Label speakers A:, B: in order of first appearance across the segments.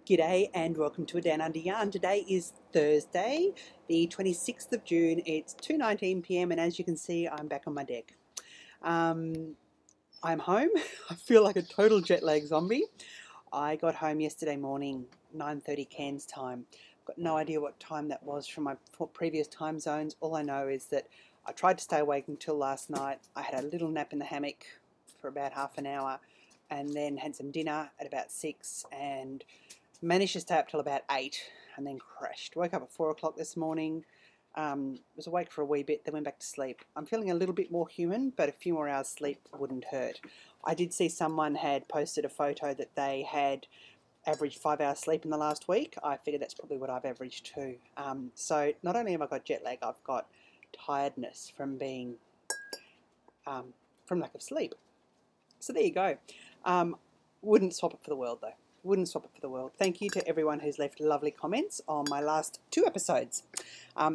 A: G'day and welcome to a Down Under Yarn. Today is Thursday, the 26th of June. It's 2:19 p.m. and as you can see, I'm back on my deck. I'm home. I feel like a total jet lag zombie. I got home yesterday morning, 9:30 Cairns time. Got no idea what time that was from my previous time zones. All I know is that I tried to stay awake until last night. I had a little nap in the hammock for about half an hour and then had some dinner at about 6 and managed to stay up till about 8 and then crashed. Woke up at 4 o'clock this morning, was awake for a wee bit, then went back to sleep. I'm feeling a little bit more human, but a few more hours sleep wouldn't hurt. I did see someone had posted a photo that they had averaged 5 hours sleep in the last week. I figured that's probably what I've averaged too. So not only have I got jet lag, I've got tiredness from being, from lack of sleep. So there you go. Wouldn't swap it for the world though. Wouldn't swap it for the world. Thank you to everyone who's left lovely comments on my last 2 episodes.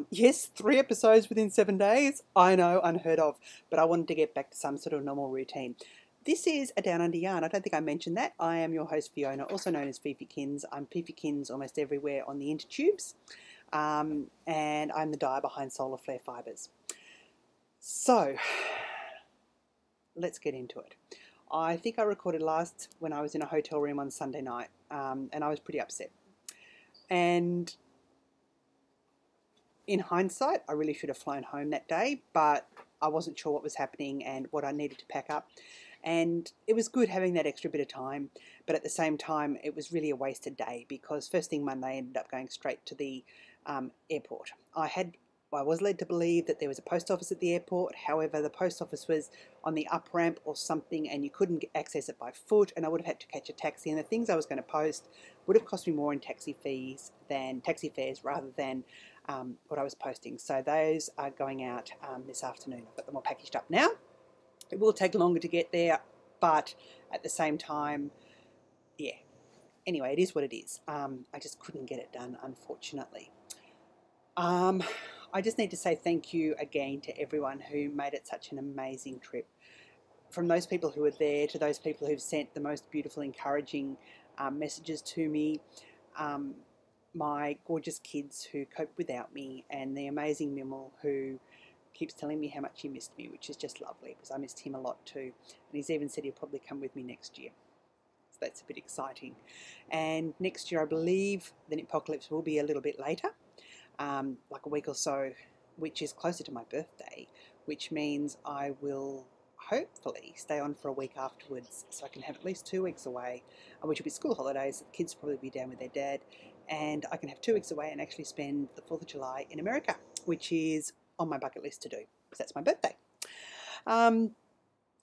A: Yes, 3 episodes within 7 days. I know, unheard of, but I wanted to get back to some sort of normal routine. This is a Down Under Yarn. I don't think I mentioned that. I am your host Fiona, also known as Fifikins. I'm Fifikins almost everywhere on the intertubes, and I'm the dyer behind Solar Flair Fibres. So let's get into it. I think I recorded last when I was in a hotel room on Sunday night, and I was pretty upset. And in hindsight, I really should have flown home that day, but I wasn't sure what was happening and what I needed to pack up. And it was good having that extra bit of time, but at the same time, it was really a wasted day because first thing Monday I ended up going straight to the airport. I was led to believe that there was a post office at the airport. However, the post office was on the up ramp or something and you couldn't access it by foot, and I would have had to catch a taxi, and the things I was going to post would have cost me more in taxi fares rather than what I was posting. So those are going out this afternoon. I've got them all packaged up now. It will take longer to get there, but at the same time, yeah. Anyway, it is what it is. I just couldn't get it done, unfortunately. I just need to say thank you again to everyone who made it such an amazing trip. From those people who were there to those people who've sent the most beautiful, encouraging messages to me, my gorgeous kids who coped without me, and the amazing Mimmel who keeps telling me how much he missed me, which is just lovely because I missed him a lot too. And he's even said he'll probably come with me next year. So that's a bit exciting. And next year, I believe the Knitpocalypse will be a little bit later. Like a week or so, which is closer to my birthday, which means I will hopefully stay on for a week afterwards so I can have at least 2 weeks away, which will be school holidays. The kids will probably be down with their dad, and I can have 2 weeks away and actually spend the 4th of July in America, which is on my bucket list to do because that's my birthday.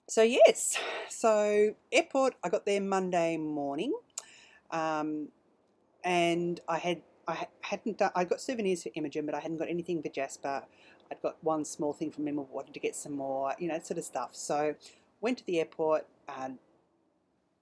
A: So yes, so airport, I got there Monday morning, and I got souvenirs for Imogen, but I hadn't got anything for Jasper. I'd got one small thing from him, wanted to get some more, that sort of stuff. So went to the airport and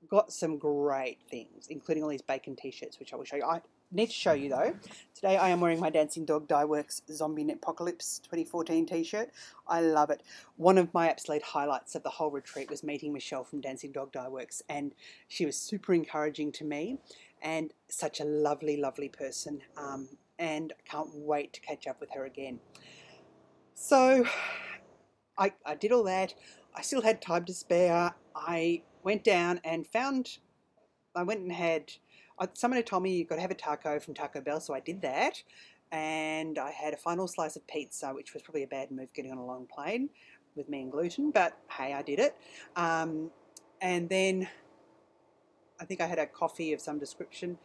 A: got some great things, including all these bacon t-shirts, which I will show you. I need to show you though. Today I am wearing my Dancing Dog Dye Works Zombie Knitpocalypse 2014 t-shirt. I love it. One of my absolute highlights of the whole retreat was meeting Michelle from Dancing Dog Dye Works, and she was super encouraging to me and such a lovely, lovely person, and I can't wait to catch up with her again. So I did all that. I still had time to spare. I went down and someone had told me you've got to have a taco from Taco Bell, so I did that, and I had a final slice of pizza, which was probably a bad move getting on a long plane with me and gluten, but hey, I did it. And then I think I had a coffee of some description,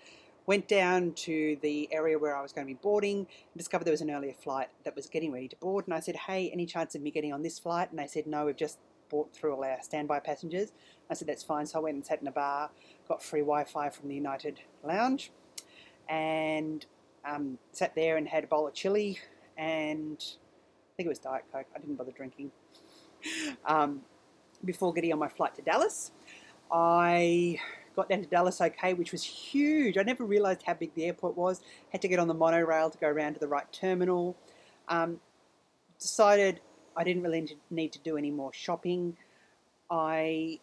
A: went down to the area where I was going to be boarding, and discovered there was an earlier flight that was getting ready to board, and I said, hey, any chance of me getting on this flight? And they said, no, we've just bought through all our standby passengers. I said, that's fine. So I went and sat in a bar, got free Wi-Fi from the United Lounge, and sat there and had a bowl of chili, and I think it was Diet Coke. I didn't bother drinking. Before getting on my flight to Dallas, I got down to Dallas okay, which was huge. I never realised how big the airport was. Had to get on the monorail to go around to the right terminal. Decided I didn't really need to do any more shopping. I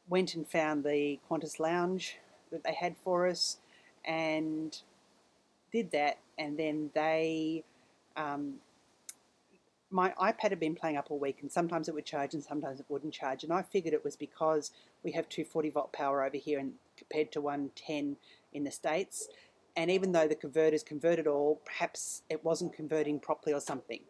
A: went and found the Qantas Lounge that they had for us, and did that. And then they, my iPad had been playing up all week, and sometimes it would charge and sometimes it wouldn't charge, and I figured it was because we have 240-volt power over here and compared to 110 in the States, and even though the converters converted all, perhaps it wasn't converting properly or something.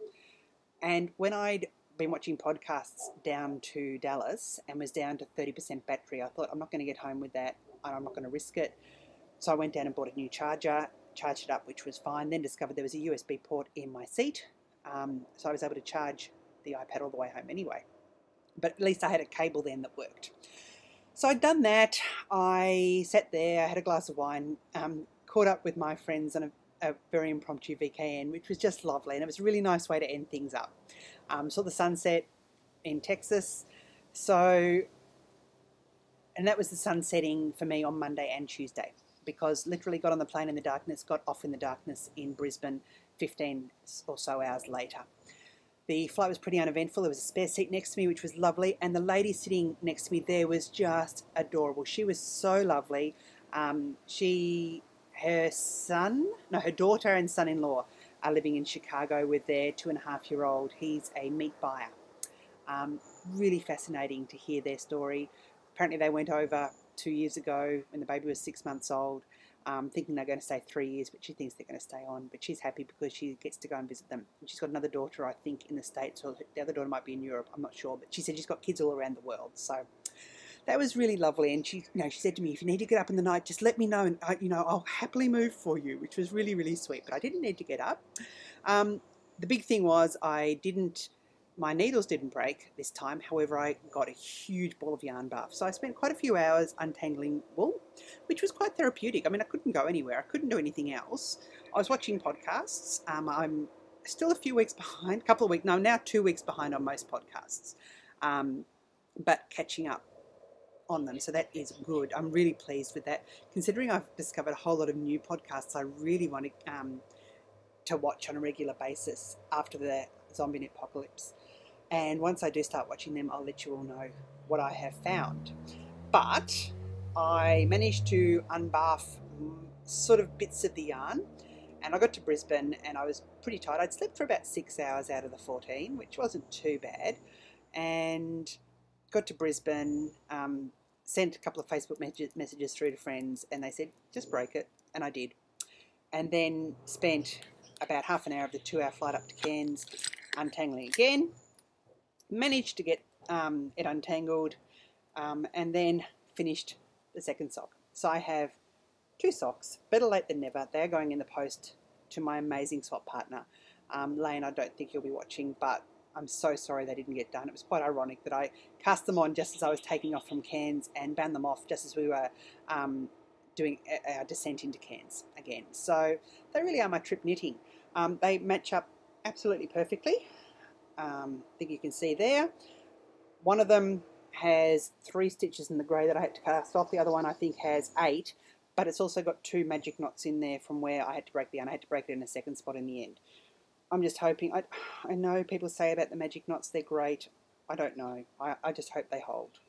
A: And when I'd been watching podcasts down to Dallas and was down to 30% battery, I thought, I'm not going to get home with that, and I'm not going to risk it. So I went down and bought a new charger, charged it up, which was fine, then discovered there was a USB port in my seat. So I was able to charge the iPad all the way home anyway. But at least I had a cable then that worked. So I'd done that. I sat there, I had a glass of wine, caught up with my friends on a very impromptu VKN, which was just lovely. And it was a really nice way to end things up. Saw the sunset in Texas. And that was the sun setting for me on Monday and Tuesday, because literally got on the plane in the darkness, got off in the darkness in Brisbane 15 or so hours later. The flight was pretty uneventful. There was a spare seat next to me, which was lovely, and the lady sitting next to me there was just adorable. She was so lovely. Her daughter and son-in-law are living in Chicago with their 2.5-year-old. He's a meat buyer. Really fascinating to hear their story. Apparently they went over 2 years ago when the baby was 6 months old, thinking they're going to stay 3 years, but she thinks they're going to stay on. But she's happy because she gets to go and visit them. And she's got another daughter, I think, in the States, or the other daughter might be in Europe, I'm not sure. But she said she's got kids all around the world. So that was really lovely. And she said to me, if you need to get up in the night, just let me know, and I'll happily move for you, which was really, really sweet. But I didn't need to get up. The big thing was my needles didn't break this time. However, I got a huge ball of yarn bath. So I spent quite a few hours untangling wool, which was quite therapeutic. I mean, I couldn't go anywhere. I couldn't do anything else. I was watching podcasts. I'm still a few weeks behind, now 2 weeks behind on most podcasts, but catching up on them. So that is good. I'm really pleased with that. Considering I've discovered a whole lot of new podcasts I really want to watch on a regular basis after the zombie apocalypse. And once I do start watching them, I'll let you all know what I have found. But I managed to unbath sort of bits of the yarn, and I got to Brisbane and I was pretty tired. I'd slept for about 6 hours out of the 14, which wasn't too bad, and got to Brisbane, sent a couple of Facebook messages through to friends, and they said, just break it, and I did. And then spent about half an hour of the 2-hour flight up to Cairns untangling again. Managed to get it untangled, and then finished the second sock. So I have 2 socks, better late than never. They're going in the post to my amazing swap partner. Lane, I don't think you'll be watching, but I'm so sorry they didn't get done. It was quite ironic that I cast them on just as I was taking off from Cairns and bound them off just as we were doing our descent into Cairns again. So they really are my trip knitting. They match up absolutely perfectly. I think you can see there. One of them has 3 stitches in the grey that I had to cast off. The other one I think has 8, but it's also got 2 magic knots in there from where I had to break the yarn. I had to break it in a second spot in the end. I'm just hoping. I know people say about the magic knots they're great. I don't know. I just hope they hold.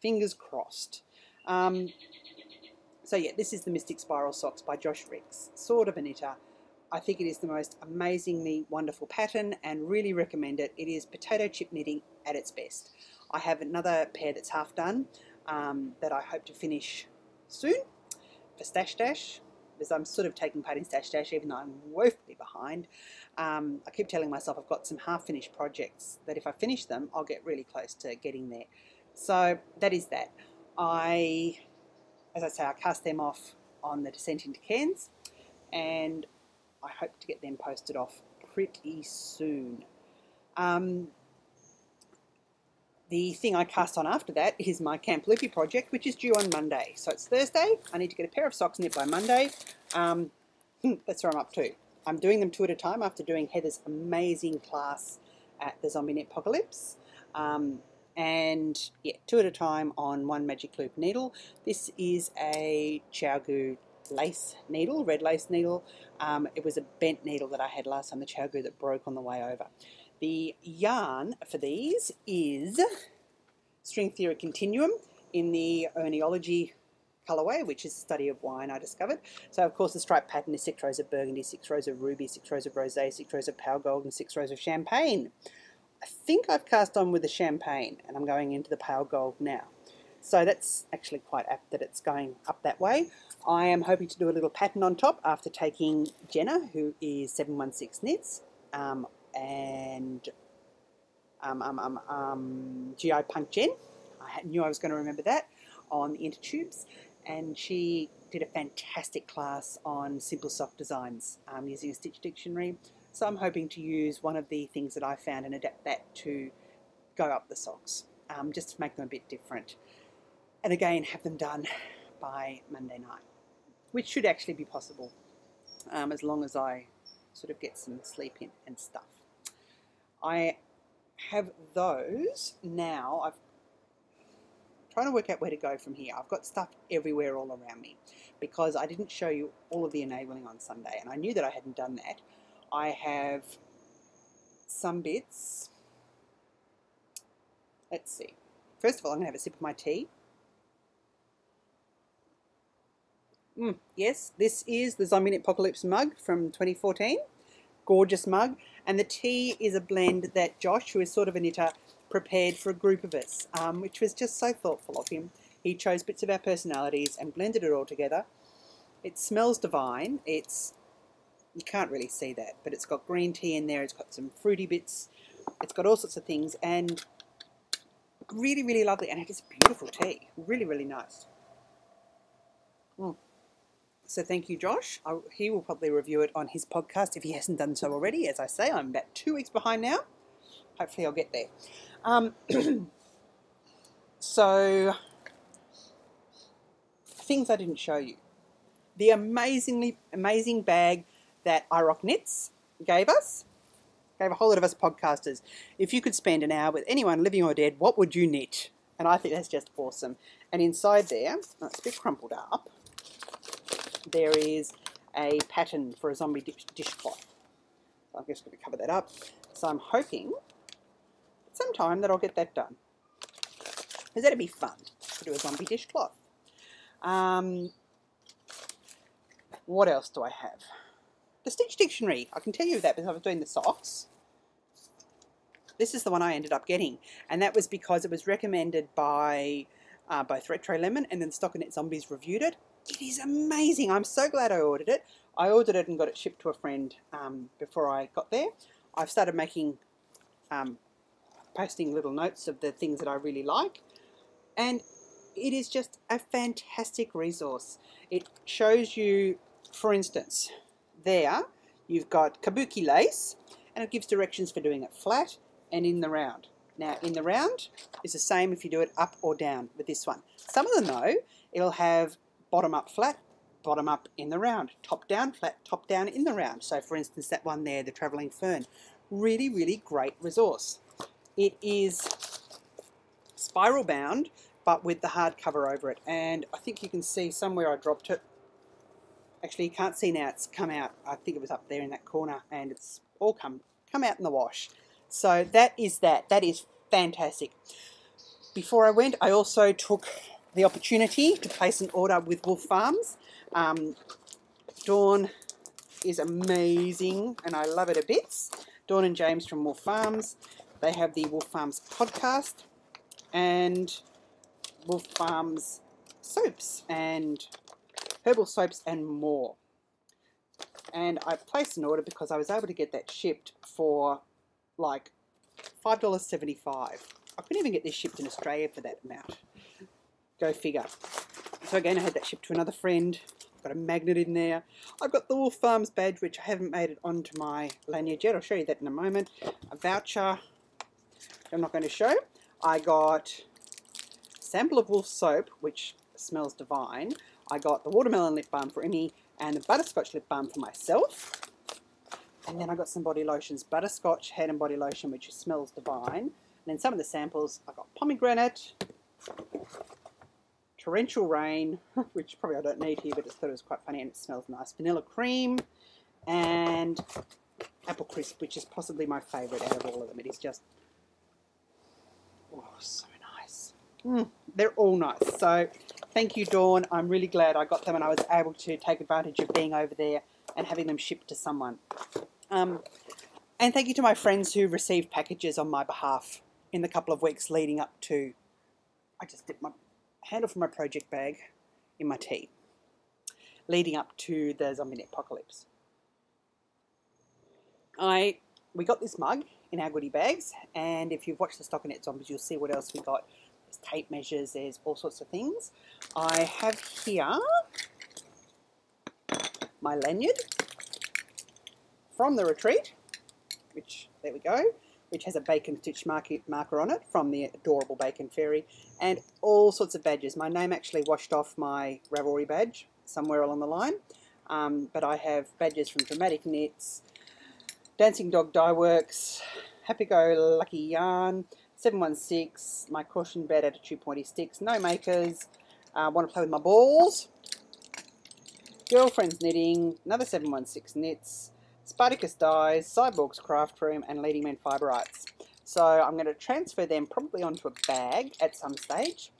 A: Fingers crossed. So yeah, this is the Mystic Spiral Socks by Josh Ricks. Sort of a knitter. I think it is the most amazingly wonderful pattern and really recommend it. It is potato chip knitting at its best. I have another pair that's half done that I hope to finish soon for Stash Dash, because I'm sort of taking part in Stash Dash even though I'm woefully behind. I keep telling myself I've got some half-finished projects that if I finish them, I'll get really close to getting there. So that is that. As I say, I cast them off on the descent into Cairns, and I hope to get them posted off pretty soon. The thing I cast on after that is my Camp Lippy project, which is due on Monday. So it's Thursday. I need to get a pair of socks knit by Monday. That's where I'm up to. I'm doing them 2 at a time after doing Heather's amazing class at the Zombie Knit Apocalypse. And yeah, 2 at a time on 1 magic loop needle. This is a Kabuki Lace needle, red lace needle. It was a bent needle that I had last time, the Kabuki that broke on the way over. The yarn for these is String Theory Continuum in the Erniology colourway, which is the study of wine, I discovered. So, of course, the stripe pattern is 6 rows of burgundy, 6 rows of ruby, 6 rows of rosé, 6 rows of pale gold, and 6 rows of champagne. I think I've cast on with the champagne, and I'm going into the pale gold now. So that's actually quite apt that it's going up that way. I am hoping to do a little pattern on top after taking Jenna, who is 716 Knits, and GI Punk Jen. I knew I was going to remember that, on the Intertubes, and she did a fantastic class on simple sock designs using a stitch dictionary. So I'm hoping to use one of the things that I found and adapt that to go up the socks, just to make them a bit different. And again, have them done by Monday night, which should actually be possible, as long as I sort of get some sleep in and stuff. I have those now. I'm trying to work out where to go from here. I've got stuff everywhere all around me because I didn't show you all of the enabling on Sunday, and I knew that I hadn't done that. I have some bits. Let's see. First of all, I'm going to have a sip of my tea. Yes, this is the Zombie Knit Apocalypse mug from 2014. Gorgeous mug. And the tea is a blend that Josh, who is sort of a knitter, prepared for a group of us, which was just so thoughtful of him. He chose bits of our personalities and blended it all together. It smells divine. You can't really see that, but it's got green tea in there. It's got some fruity bits. It's got all sorts of things, and really, really lovely. And it is beautiful tea. Really, really nice. So thank you, Josh. He will probably review it on his podcast if he hasn't done so already. As I say, I'm about 2 weeks behind now. Hopefully I'll get there. So, things I didn't show you. The amazing bag that iRock Knits gave us. Gave a whole lot of us podcasters. If you could spend an hour with anyone, living or dead, what would you knit? And I think that's just awesome. And inside there, it's a bit crumpled up, there is a pattern for a zombie dishcloth. So I'm just going to cover that up. So I'm hoping sometime that I'll get that done, because that'd be fun to do a zombie dishcloth. What else do I have? The stitch dictionary. I can tell you that because I was doing the socks. This is the one I ended up getting, and that was because it was recommended by both RetroLemon and then Stockinette Zombies reviewed it. It is amazing. I'm so glad I ordered it. I ordered it and got it shipped to a friend before I got there. I've started making, posting little notes of the things that I really like, and it is just a fantastic resource. It shows you, for instance, there you've got Kabuki Lace, and it gives directions for doing it flat and in the round. Now, in the round is the same if you do it up or down with this one. Some of them, though, it'll have bottom up flat, bottom up in the round, top down flat, top down in the round. So, for instance, that one there, the Travelling Fern. Really, really great resource. It is spiral bound, but with the hard cover over it. And I think you can see somewhere I dropped it. Actually, you can't see now. It's come out. I think it was up there in that corner, and it's all come out in the wash. So that is that. That is fantastic. Before I went, I also took the opportunity to place an order with Wolf Farms. Dawn is amazing, and I love it a bits. Dawn and James from Wolf Farms. They have the Wolf Farms podcast and Wolf Farms soaps and herbal soaps and more. And I placed an order because I was able to get that shipped for like $5.75. I couldn't even get this shipped in Australia for that amount. Go figure. So again, I had that shipped to another friend. I've got a magnet in there. I've got the Wolf Farms badge, which I haven't made it onto my lanyard yet. I'll show you that in a moment. A voucher I'm not going to show. I got a sample of Wolf soap, which smells divine. I got the watermelon lip balm for Emmy and the butterscotch lip balm for myself. And then I got some body lotions, butterscotch head and body lotion, which smells divine. And then some of the samples, I got pomegranate, torrential rain, which probably I don't need here, but I just thought it was quite funny and it smells nice. Vanilla cream and apple crisp, which is possibly my favourite out of all of them. It is just, oh, so nice. They're all nice. So thank you, Dawn. I'm really glad I got them and I was able to take advantage of being over there and having them shipped to someone. And thank you to my friends who received packages on my behalf in the couple of weeks leading up to... I just dipped my handle from my project bag in my tea. Leading up to the zombie apocalypse. We got this mug in our goodie bags, and if you've watched the Stockinette Zombies, you'll see what else we got. There's tape measures, there's all sorts of things. I have here my lanyard from the retreat, which, there we go, which has a bacon stitch marker on it from the adorable Bacon Fairy, and all sorts of badges. My name actually washed off my Ravelry badge somewhere along the line, but I have badges from Dramatic Knits, Dancing Dog Dye Works, Happy Go Lucky Yarn, 716, my Caution Bad Attitude Pointy Sticks, No Makers, Want to Play With My Balls, Girlfriends Knitting, another 716 Knits, Spartacus Dyes, Cyborgs Craft Room, and Leading Men Fibre Arts. So I'm going to transfer them probably onto a bag at some stage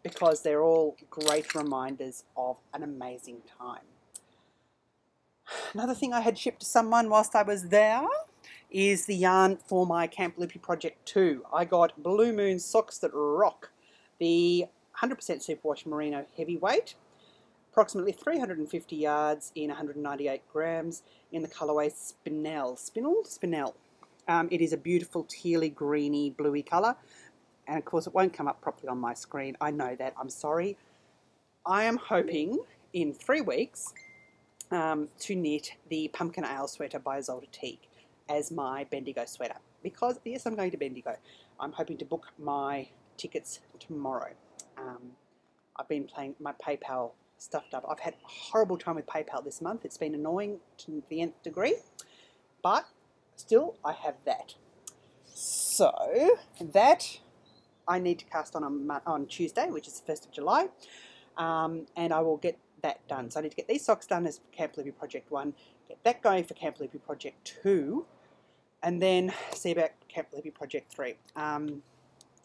A: because they're all great reminders of an amazing time. Another thing I had shipped to someone whilst I was there is the yarn for my Camp Lippy Project 2. I got Blue Moon Socks That Rock, the 100% Superwash Merino Heavyweight, approximately 350 yards in 198 grams in the colourway Spinel. It is a beautiful tealy, greeny, bluey colour, and of course it won't come up properly on my screen. I know that, I'm sorry. I am hoping in 3 weeks to knit the Pumpkin Ale Sweater by Zolda Teague as my Bendigo sweater, because yes, I'm going to Bendigo. I'm hoping to book my tickets tomorrow. I've been playing my PayPal stuffed up. I've had a horrible time with PayPal this month. It's been annoying to the nth degree, but still I have that. So that I need to cast on Tuesday, which is the 1st of July, and I will get that done. So I need to get these socks done as Camp Lippy Project 1, get that going for Camp Lippy Project 2, and then see about Camp Lippy Project 3.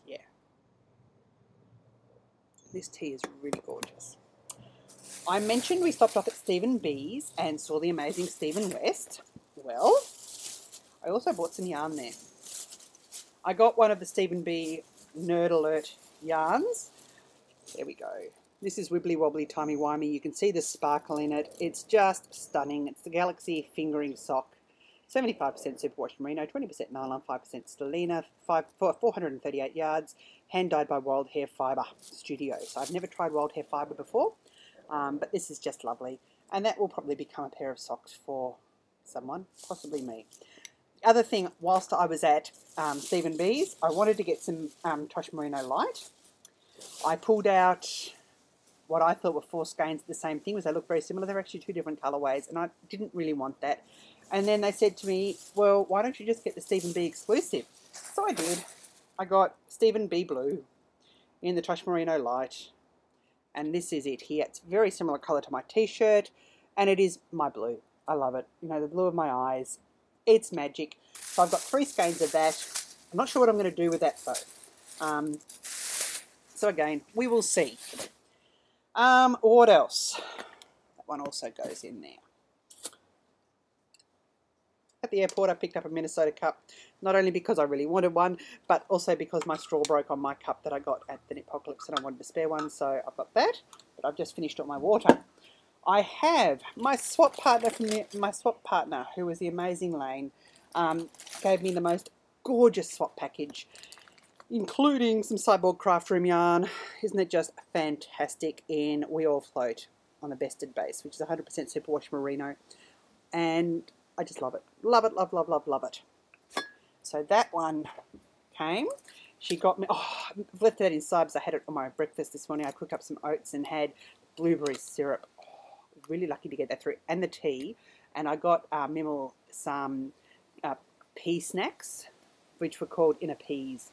A: Yeah. This tea is really gorgeous. I mentioned we stopped off at Stephen B's and saw the amazing Stephen West. Well, I also bought some yarn there. I got one of the Stephen B Nerd Alert yarns. There we go. This is Wibbly Wobbly Timey Wimey. You can see the sparkle in it. It's just stunning. It's the Galaxy Fingering Sock. 75% Superwash Merino, 20% nylon, 5% stellina, 438 yards, hand dyed by Wild Hair Fibre Studios. I've never tried Wild Hair Fibre before, but this is just lovely. And that will probably become a pair of socks for someone, possibly me. The other thing, whilst I was at Stephen B's, I wanted to get some Tosh Merino Light. I pulled out what I thought were 4 skeins of the same thing, because they look very similar. They're actually 2 different colourways, and I didn't really want that. And then they said to me, well, why don't you just get the Stephen B exclusive? So I did. I got Stephen B Blue in the Tosh Merino Light, and this is it here. It's very similar colour to my t-shirt, and it is my blue. I love it. You know, the blue of my eyes. It's magic. So I've got 3 skeins of that. I'm not sure what I'm going to do with that though. So again, we will see. What else? That one also goes in there. At the airport, I picked up a Minnesota cup, not only because I really wanted one, but also because my straw broke on my cup that I got at the Knitpocalypse and I wanted to spare one, so I've got that. But I've just finished all my water. I have my swap partner who was the amazing Lane, gave me the most gorgeous swap package, including some Cyborg Craft Room yarn. Isn't it just fantastic? In We All Float on the Bested base, which is 100% Superwash Merino, and I just love it. Love it, love, love, love, love it. So that one came. She got me, I've left that inside because I had it on my breakfast this morning. I cooked up some oats and had blueberry syrup. Really lucky to get that through, and the tea. And I got Mimel some pea snacks, which were called Inner Peas,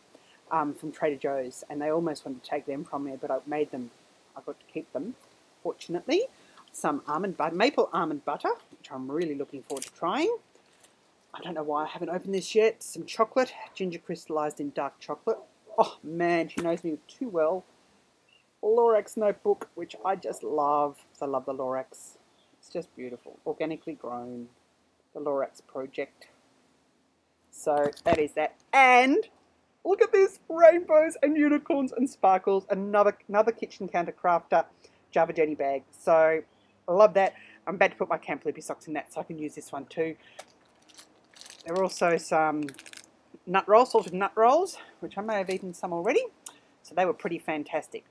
A: from Trader Joe's, and they almost wanted to take them from me, but I made them. I got to keep them, fortunately. Some almond butter, maple almond butter, which I'm really looking forward to trying. I don't know why I haven't opened this yet. Some chocolate, ginger crystallized in dark chocolate. Oh man, she knows me too well. Lorax notebook, which I just love. I love the Lorax. It's just beautiful. Organically grown. The Lorax project. So that is that. And look at this. Rainbows and unicorns and sparkles. Another kitchen counter crafter Java Jenny bag. So I love that. I'm about to put my Camp Lippy socks in that so I can use this one too. There are also some nut rolls, salted nut rolls, which I may have eaten some already. So they were pretty fantastic.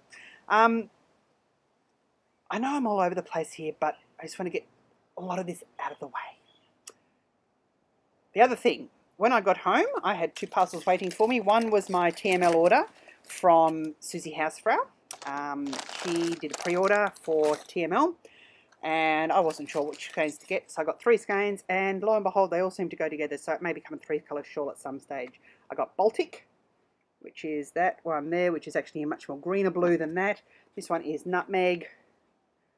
A: I know I'm all over the place here, but I just want to get a lot of this out of the way. The other thing, when I got home, I had 2 parcels waiting for me. One was my TML order from Susie Hausfrau. She did a pre-order for TML, and I wasn't sure which skeins to get, so I got 3 skeins, and lo and behold, they all seem to go together, so it may become a 3-colour shawl at some stage. I got Baltic, which is that one there, which is actually a much more greener blue than that. This one is Nutmeg.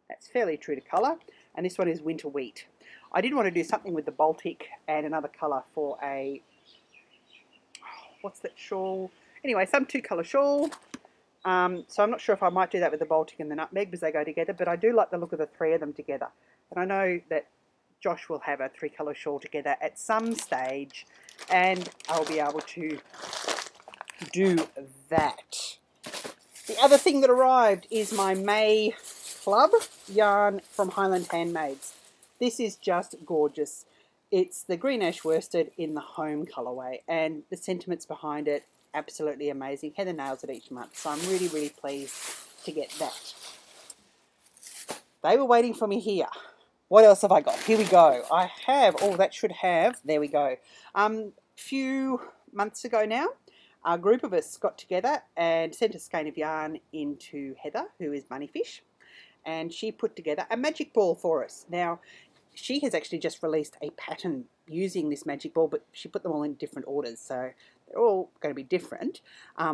A: That's fairly true to colour. And this one is Winter Wheat. I did want to do something with the Baltic and another colour for a... what's that shawl? Anyway, some 2-colour shawl. So I'm not sure if I might do that with the Baltic and the Nutmeg because they go together, but I do like the look of the 3 of them together. And I know that Josh will have a 3-colour shawl together at some stage, and I'll be able to do that. The other thing that arrived is my May Club yarn from Highland Handmaids. This is just gorgeous. It's the green ash worsted in the home colourway, and the sentiments behind it, absolutely amazing. Heather nails it each month, so I'm really, really pleased to get that. They were waiting for me here. What else have I got? Here we go. I have, oh, that should have, there we go. A few months ago now, a group of us got together and sent a skein of yarn into Heather, who is Moneyfish, and she put together a magic ball for us. Now, she has actually just released a pattern using this magic ball, but she put them all in different orders, so they're all going to be different,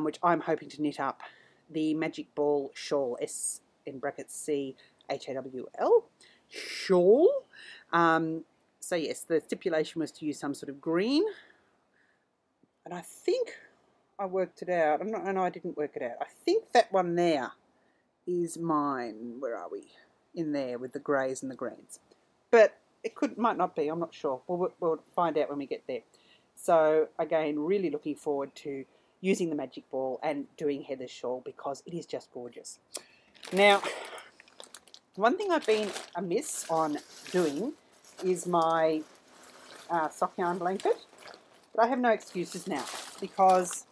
A: which I'm hoping to knit up the magic ball shawl, S in brackets C HAWL, shawl. So yes, the stipulation was to use some sort of green, and I think I worked it out. No, I didn't work it out. I think that one there is mine. Where are we? In there with the greys and the greens. But it might not be. I'm not sure. We'll find out when we get there. So again, really looking forward to using the magic ball and doing Heather's shawl because it is just gorgeous. Now, one thing I've been amiss on doing is my sock yarn blanket. But I have no excuses now because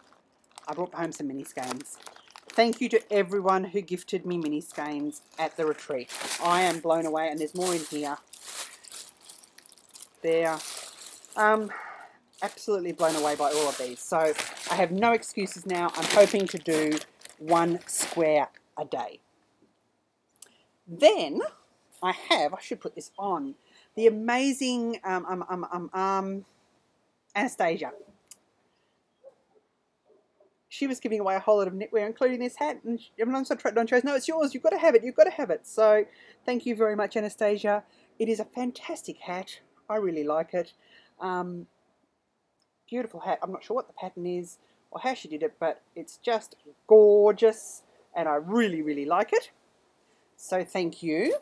A: I brought home some mini skeins. Thank you to everyone who gifted me mini skeins at the retreat. I am blown away, and there's more in here. There. Absolutely blown away by all of these. So I have no excuses now. I'm hoping to do 1 square a day. Then I should put this on, the amazing Anastasia. She was giving away a whole lot of knitwear, including this hat, and everyone's so tried on chose, no, it's yours, you've got to have it, you've got to have it. So thank you very much, Anastasia. It is a fantastic hat. I really like it. Beautiful hat. I'm not sure what the pattern is or how she did it, but it's just gorgeous, and I really, really like it. So thank you.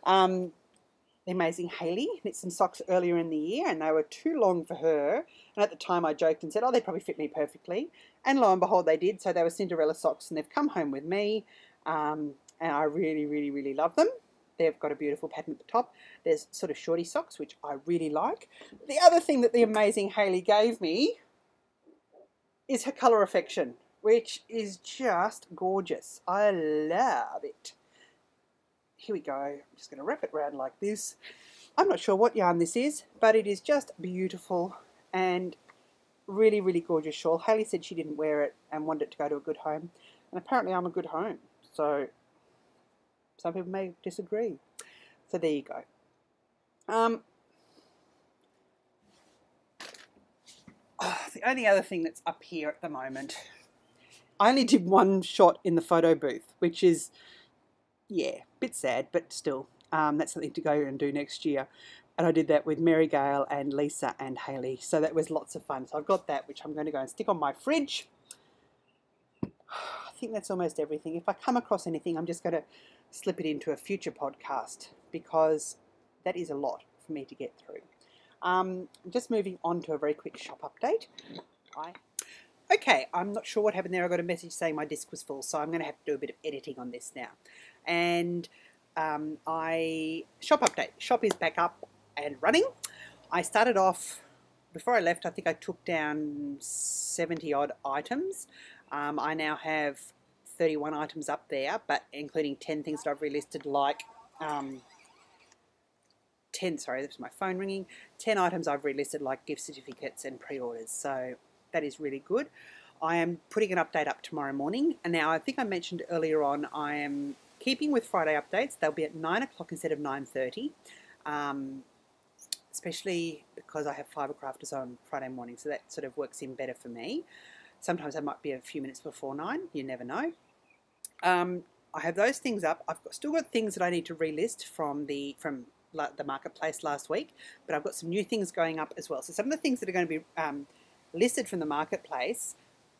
A: The amazing Hayley knit some socks earlier in the year, and they were too long for her. And at the time I joked and said, oh, they probably fit me perfectly. And lo and behold, they did. So they were Cinderella socks, and they've come home with me. And I really, really, really love them. They've got a beautiful pattern at the top. There's sort of shorty socks, which I really like. The other thing that the amazing Hayley gave me is her Colour Affection, which is just gorgeous. I love it. Here we go. I'm just going to wrap it around like this. I'm not sure what yarn this is, but it is just beautiful and really, really gorgeous shawl. Hayley said she didn't wear it and wanted it to go to a good home. And apparently I'm a good home. So some people may disagree. So there you go. The only other thing that's up here at the moment, I only did 1 shot in the photo booth, which is, yeah, a bit sad, but still, that's something to go and do next year. And I did that with Mary Gale and Lisa and Hayley, so that was lots of fun. So I've got that, which I'm going to go and stick on my fridge. think that's almost everything. If I come across anything, I'm just going to slip it into a future podcast because that is a lot for me to get through. Just moving on to a very quick shop update. Okay, I'm not sure what happened there. I got a message saying my disk was full, so I'm going to have to do a bit of editing on this now. And shop update. Shop is back up and running. I started off, before I left, I think I took down 70 odd items. I now have 31 items up there, but including 10 things that I've relisted, like 10, sorry, that's my phone ringing, 10 items I've relisted like gift certificates and pre-orders, so that is really good. I am putting an update up tomorrow morning, and now I think I mentioned earlier on I am keeping with Friday updates. They'll be at 9 o'clock instead of 9:30, especially because I have fibre crafters on Friday morning, so that sort of works in better for me. Sometimes I might be a few minutes before 9, you never know. I have those things up. I've still got things that I need to relist from the marketplace last week, but I've got some new things going up as well. So some of the things that are going to be listed from the marketplace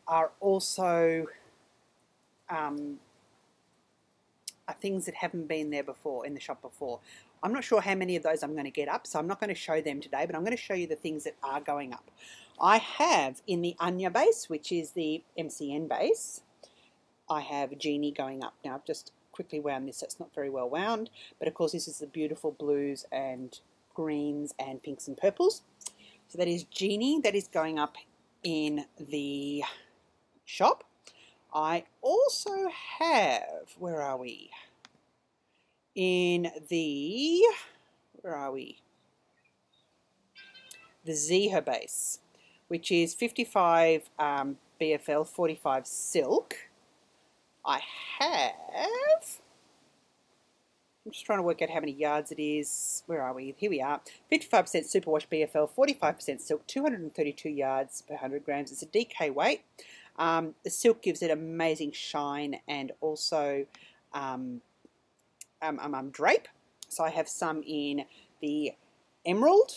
A: are also are things that haven't been there before in the shop before. I'm not sure how many of those I'm going to get up, so I'm not going to show them today, but I'm going to show you the things that are going up. I have in the Anya base, which is the MCN base, I have Jeannie going up. Now I've just quickly wound this, so it's not very well wound, but of course this is the beautiful blues and greens and pinks and purples. So that is Jeannie, that is going up in the shop. I also have, where are we? In the, where are we? The Ziha base, which is 55 BFL, 45 silk. I have, I'm just trying to work out how many yards it is. Where are we? Here we are. 55% superwash BFL, 45% silk, 232 yards per 100 grams. It's a DK weight. The silk gives it amazing shine and also drape. So I have some in the emerald,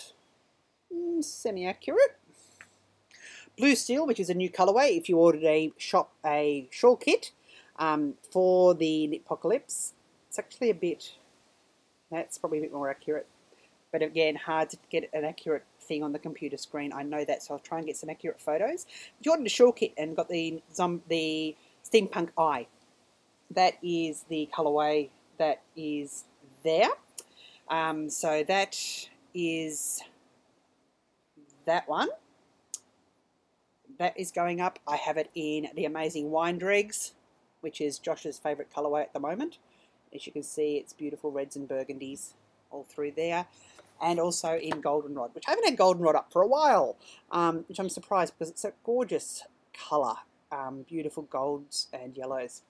A: semi-accurate. Blue steel, which is a new colorway. If you ordered a shawl kit for the Apocalypse, it's actually a bit, that's probably a bit more accurate, but again, hard to get an accurate thing on the computer screen. I know that, so I'll try and get some accurate photos. If you ordered a shawl kit and got the steampunk eye, that is the colorway that is there. So that is that one. That is going up. I have it in the amazing wine dregs, which is Josh's favourite colourway at the moment. As you can see, it's beautiful reds and burgundies all through there. And also in goldenrod, which I haven't had goldenrod up for a while, which I'm surprised because it's a gorgeous colour, beautiful golds and yellows.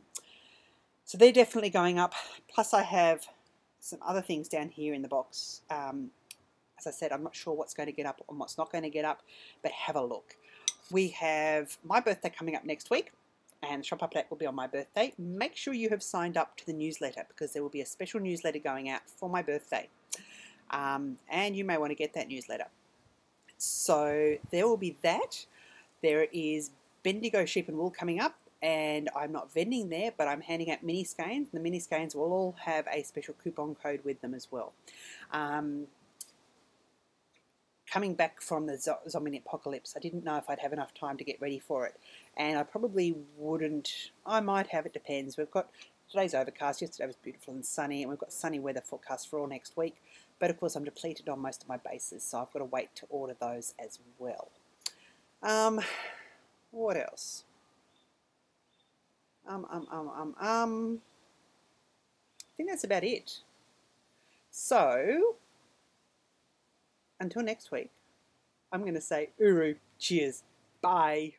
A: So they're definitely going up. Plus I have some other things down here in the box. As I said, I'm not sure what's going to get up and what's not going to get up, but have a look. We have my birthday coming up next week, and the shop update will be on my birthday. Make sure you have signed up to the newsletter because there will be a special newsletter going out for my birthday. And you may want to get that newsletter. So there will be that. There is Bendigo Sheep and Wool coming up, and I'm not vending there, but I'm handing out mini skeins. The mini skeins will all have a special coupon code with them as well. Coming back from the zombie apocalypse, I didn't know if I'd have enough time to get ready for it, and I probably wouldn't. I might have, it depends. We've got today's overcast, yesterday was beautiful and sunny, and we've got sunny weather forecast for all next week, but of course I'm depleted on most of my bases, so I've got to wait to order those as well. What else? I think that's about it. So until next week, I'm going to say Uru, cheers, bye.